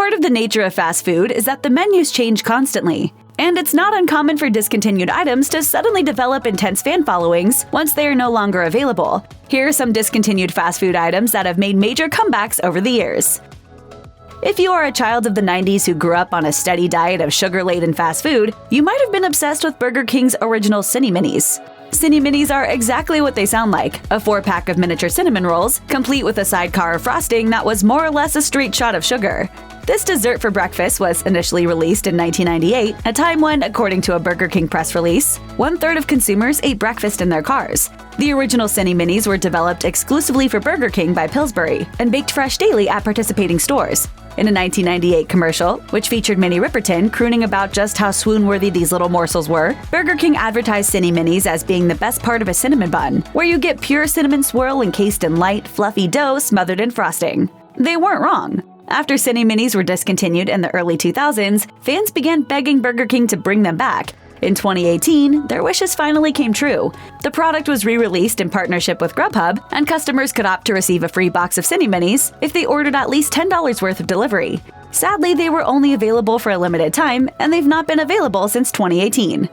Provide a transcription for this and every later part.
Part of the nature of fast food is that the menus change constantly, and it's not uncommon for discontinued items to suddenly develop intense fan followings once they are no longer available. Here are some discontinued fast food items that have made major comebacks over the years. If you are a child of the 90s who grew up on a steady diet of sugar-laden fast food, you might have been obsessed with Burger King's original Cini Minis. Cini Minis are exactly what they sound like, a 4-pack of miniature cinnamon rolls, complete with a sidecar of frosting that was more or less a straight shot of sugar. This dessert for breakfast was initially released in 1998, a time when, according to a Burger King press release, 1/3 of consumers ate breakfast in their cars. The original Cini Minis were developed exclusively for Burger King by Pillsbury and baked fresh daily at participating stores. In a 1998 commercial, which featured Minnie Riperton crooning about just how swoon-worthy these little morsels were, Burger King advertised Cini Minis as being the best part of a cinnamon bun, where you get pure cinnamon swirl encased in light, fluffy dough smothered in frosting. They weren't wrong. After Cini Minis were discontinued in the early 2000s, fans began begging Burger King to bring them back. In 2018, their wishes finally came true. The product was re-released in partnership with Grubhub, and customers could opt to receive a free box of Cini Minis if they ordered at least $10 worth of delivery. Sadly, they were only available for a limited time, and they've not been available since 2018.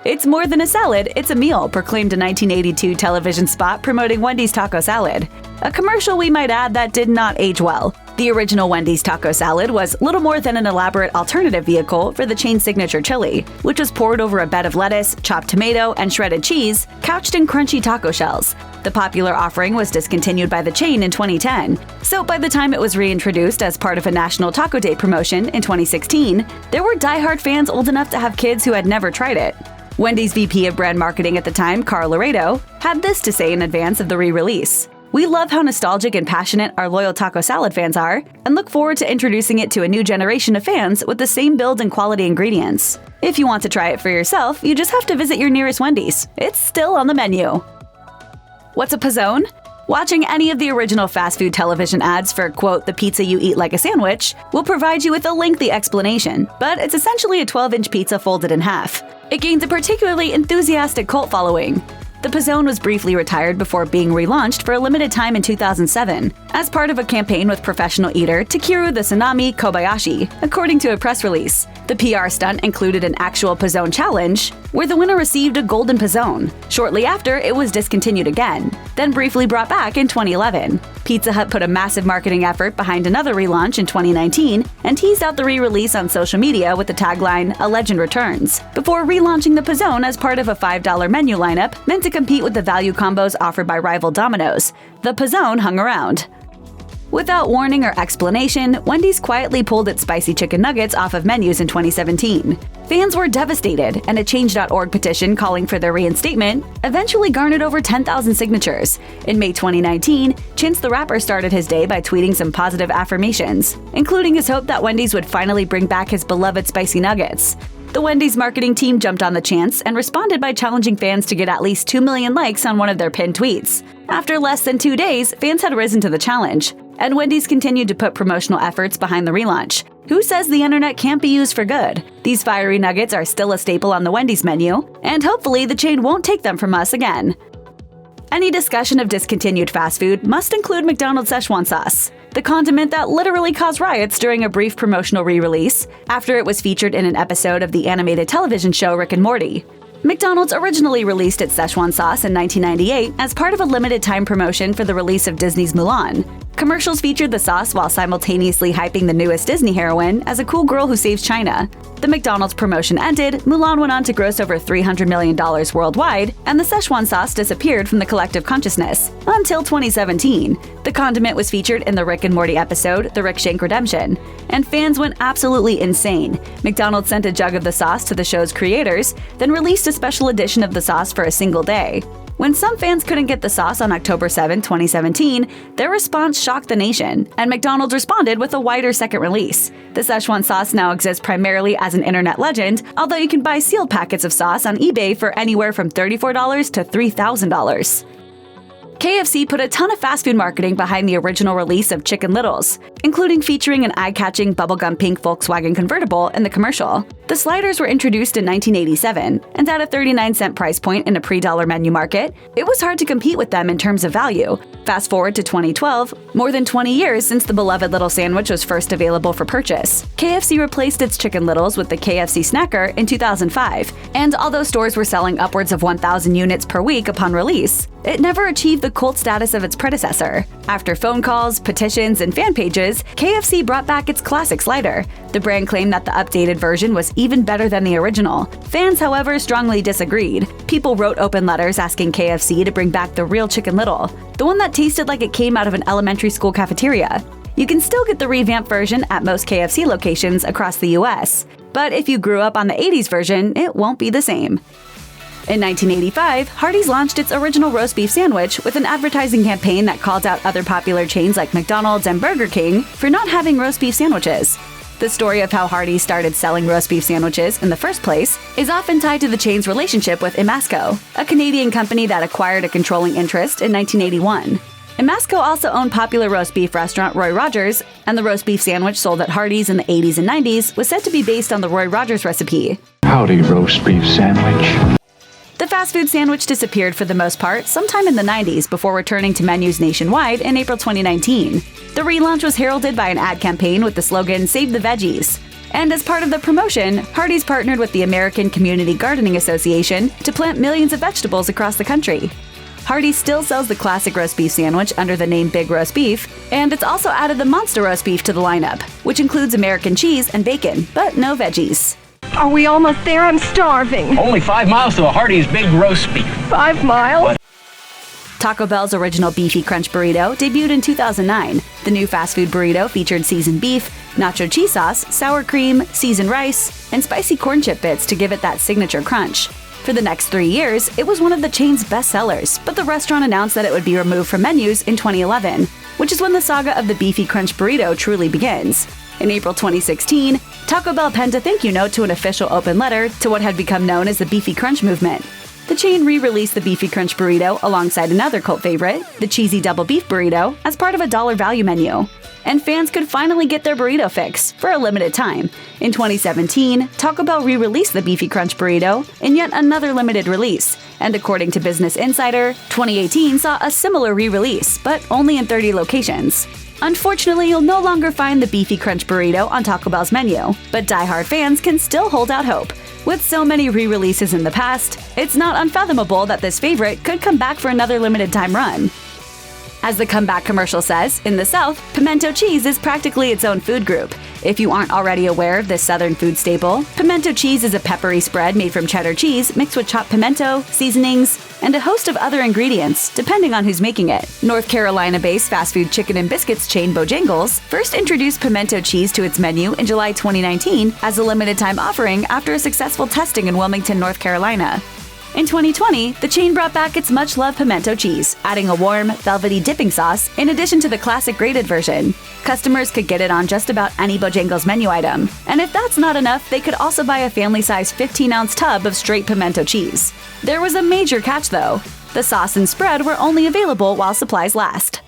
"It's more than a salad, it's a meal," proclaimed a 1982 television spot promoting Wendy's taco salad. A commercial, we might add, that did not age well. The original Wendy's taco salad was little more than an elaborate alternative vehicle for the chain's signature chili, which was poured over a bed of lettuce, chopped tomato, and shredded cheese, couched in crunchy taco shells. The popular offering was discontinued by the chain in 2010, so by the time it was reintroduced as part of a National Taco Day promotion in 2016, there were diehard fans old enough to have kids who had never tried it. Wendy's VP of brand marketing at the time, Carl Laredo, had this to say in advance of the re-release. "We love how nostalgic and passionate our loyal taco salad fans are, and look forward to introducing it to a new generation of fans with the same build and quality ingredients. If you want to try it for yourself, you just have to visit your nearest Wendy's. It's still on the menu." What's a pizzone? Watching any of the original fast food television ads for, quote, "the pizza you eat like a sandwich" will provide you with a lengthy explanation, but it's essentially a 12-inch pizza folded in half. It gained a particularly enthusiastic cult following. The pizzone was briefly retired before being relaunched for a limited time in 2007, as part of a campaign with professional eater Takeru the Tsunami Kobayashi, according to a press release. The PR stunt included an actual pizzone challenge, where the winner received a golden pizzone. Shortly after, it was discontinued again, then briefly brought back in 2011. Pizza Hut put a massive marketing effort behind another relaunch in 2019 and teased out the re-release on social media with the tagline, "A Legend Returns," before relaunching the pizzone as part of a $5 menu lineup meant to compete with the value combos offered by rival Domino's. The pizzone hung around. Without warning or explanation, Wendy's quietly pulled its spicy chicken nuggets off of menus in 2017. Fans were devastated, and a Change.org petition calling for their reinstatement eventually garnered over 10,000 signatures. In May 2019, Chance the Rapper started his day by tweeting some positive affirmations, including his hope that Wendy's would finally bring back his beloved spicy nuggets. The Wendy's marketing team jumped on the chance and responded by challenging fans to get at least 2 million likes on one of their pinned tweets. After less than 2 days, fans had risen to the challenge, and Wendy's continued to put promotional efforts behind the relaunch. Who says the internet can't be used for good? These fiery nuggets are still a staple on the Wendy's menu, and hopefully the chain won't take them from us again. Any discussion of discontinued fast food must include McDonald's Szechuan sauce, the condiment that literally caused riots during a brief promotional re-release after it was featured in an episode of the animated television show Rick and Morty. McDonald's originally released its Szechuan sauce in 1998 as part of a limited-time promotion for the release of Disney's Mulan. Commercials featured the sauce while simultaneously hyping the newest Disney heroine as a cool girl who saves China. The McDonald's promotion ended, Mulan went on to gross over $300 million worldwide, and the Szechuan sauce disappeared from the collective consciousness until 2017. The condiment was featured in the Rick and Morty episode, The Rick Shank Redemption, and fans went absolutely insane. McDonald's sent a jug of the sauce to the show's creators, then released a special edition of the sauce for a single day. When some fans couldn't get the sauce on October 7, 2017, their response shocked the nation, and McDonald's responded with a wider second release. The Szechuan sauce now exists primarily as an internet legend, although you can buy sealed packets of sauce on eBay for anywhere from $34 to $3,000. KFC put a ton of fast food marketing behind the original release of Chicken Littles, including featuring an eye-catching bubblegum pink Volkswagen convertible in the commercial. The sliders were introduced in 1987, and at a 39-cent price point in a pre-dollar menu market, it was hard to compete with them in terms of value. Fast forward to 2012, more than 20 years since the beloved little sandwich was first available for purchase. KFC replaced its Chicken Littles with the KFC Snacker in 2005, and although stores were selling upwards of 1,000 units per week upon release, it never achieved the cult status of its predecessor. After phone calls, petitions, and fan pages, KFC brought back its classic slider. The brand claimed that the updated version was even better than the original. Fans, however, strongly disagreed. People wrote open letters asking KFC to bring back the real Chicken Little, the one that tasted like it came out of an elementary school cafeteria. You can still get the revamped version at most KFC locations across the US, but if you grew up on the 80s version, it won't be the same. In 1985, Hardee's launched its original roast beef sandwich with an advertising campaign that called out other popular chains like McDonald's and Burger King for not having roast beef sandwiches. The story of how Hardee started selling roast beef sandwiches in the first place is often tied to the chain's relationship with Imasco, a Canadian company that acquired a controlling interest in 1981. Imasco also owned popular roast beef restaurant Roy Rogers, and the roast beef sandwich sold at Hardee's in the 80s and 90s was said to be based on the Roy Rogers recipe. Howdy, roast beef sandwich. The fast food sandwich disappeared for the most part sometime in the 90s before returning to menus nationwide in April 2019. The relaunch was heralded by an ad campaign with the slogan "Save the Veggies." And as part of the promotion, Hardee's partnered with the American Community Gardening Association to plant millions of vegetables across the country. Hardee still sells the classic roast beef sandwich under the name Big Roast Beef, and it's also added the Monster Roast Beef to the lineup, which includes American cheese and bacon, but no veggies. Are we almost there? I'm starving. Only 5 miles to a Hardee's Big Roast Beef. 5 miles? Taco Bell's original Beefy Crunch Burrito debuted in 2009. The new fast food burrito featured seasoned beef, nacho cheese sauce, sour cream, seasoned rice, and spicy corn chip bits to give it that signature crunch. For the next 3 years, it was one of the chain's best sellers, but the restaurant announced that it would be removed from menus in 2011, which is when the saga of the Beefy Crunch Burrito truly begins. In April 2016, Taco Bell penned a thank you note to an official open letter to what had become known as the Beefy Crunch movement. The chain re-released the Beefy Crunch Burrito alongside another cult favorite, the Cheesy Double Beef Burrito, as part of a dollar value menu. And fans could finally get their burrito fix for a limited time. In 2017, Taco Bell re-released the Beefy Crunch Burrito in yet another limited release. And according to Business Insider, 2018 saw a similar re-release, but only in 30 locations. Unfortunately, you'll no longer find the Beefy Crunch Burrito on Taco Bell's menu, but die-hard fans can still hold out hope. With so many re-releases in the past, it's not unfathomable that this favorite could come back for another limited-time run. As the comeback commercial says, in the South, pimento cheese is practically its own food group. If you aren't already aware of this Southern food staple, pimento cheese is a peppery spread made from cheddar cheese mixed with chopped pimento, seasonings, and a host of other ingredients, depending on who's making it. North Carolina-based fast food chicken and biscuits chain Bojangles first introduced pimento cheese to its menu in July 2019 as a limited-time offering after a successful testing in Wilmington, North Carolina. In 2020, the chain brought back its much-loved pimento cheese, adding a warm, velvety dipping sauce in addition to the classic grated version. Customers could get it on just about any Bojangles menu item. And if that's not enough, they could also buy a family-sized 15-ounce tub of straight pimento cheese. There was a major catch, though. The sauce and spread were only available while supplies last.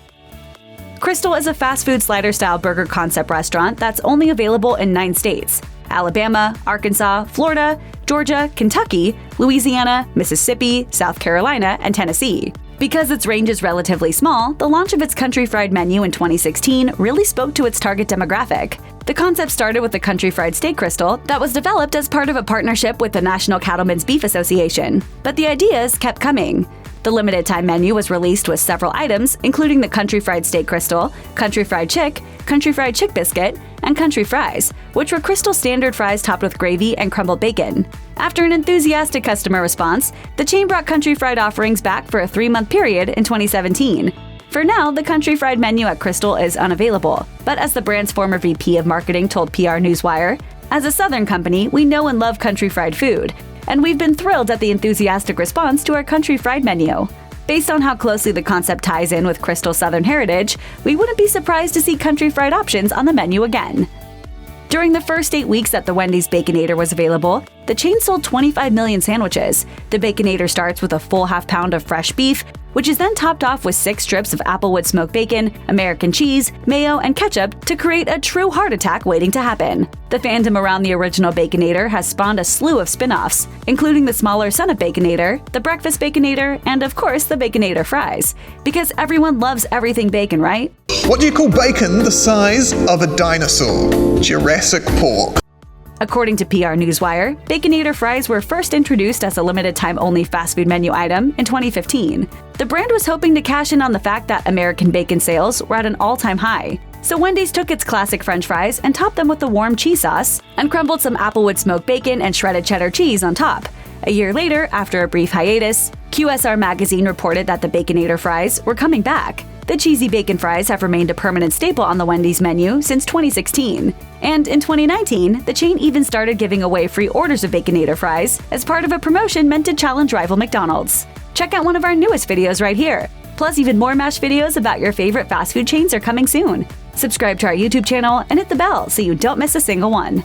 Krystal is a fast food slider-style burger concept restaurant that's only available in 9 states: Alabama, Arkansas, Florida, Georgia, Kentucky, Louisiana, Mississippi, South Carolina, and Tennessee. Because its range is relatively small, the launch of its country fried menu in 2016 really spoke to its target demographic. The concept started with the country fried steak Krystal that was developed as part of a partnership with the National Cattlemen's Beef Association. But the ideas kept coming. The limited-time menu was released with several items, including the country fried steak Krystal, country fried chick biscuit, and country fries, which were Krystal standard fries topped with gravy and crumbled bacon. After an enthusiastic customer response, the chain brought country fried offerings back for a 3-month period in 2017. For now, the country fried menu at Krystal is unavailable, but as the brand's former VP of marketing told PR Newswire, "As a Southern company, we know and love country fried food, and we've been thrilled at the enthusiastic response to our country fried menu. Based on how closely the concept ties in with Krystal's Southern heritage, we wouldn't be surprised to see country fried options on the menu again." During the first 8 weeks that the Wendy's Baconator was available, the chain sold 25 million sandwiches. The Baconator starts with a full half pound of fresh beef, which is then topped off with 6 strips of applewood smoked bacon, American cheese, mayo, and ketchup to create a true heart attack waiting to happen. The fandom around the original Baconator has spawned a slew of spin-offs, including the smaller Son of Baconator, the Breakfast Baconator, and of course the Baconator fries. Because everyone loves everything bacon, right? What do you call bacon the size of a dinosaur? Jurassic pork. According to PR Newswire, Baconator fries were first introduced as a limited-time-only fast food menu item in 2015. The brand was hoping to cash in on the fact that American bacon sales were at an all-time high. So Wendy's took its classic French fries and topped them with a warm cheese sauce, and crumbled some applewood smoked bacon and shredded cheddar cheese on top. A year later, after a brief hiatus, QSR magazine reported that the Baconator fries were coming back. The cheesy bacon fries have remained a permanent staple on the Wendy's menu since 2016. And in 2019, the chain even started giving away free orders of Baconator fries as part of a promotion meant to challenge rival McDonald's. Check out one of our newest videos right here. Plus, even more MASH videos about your favorite fast food chains are coming soon. Subscribe to our YouTube channel and hit the bell so you don't miss a single one.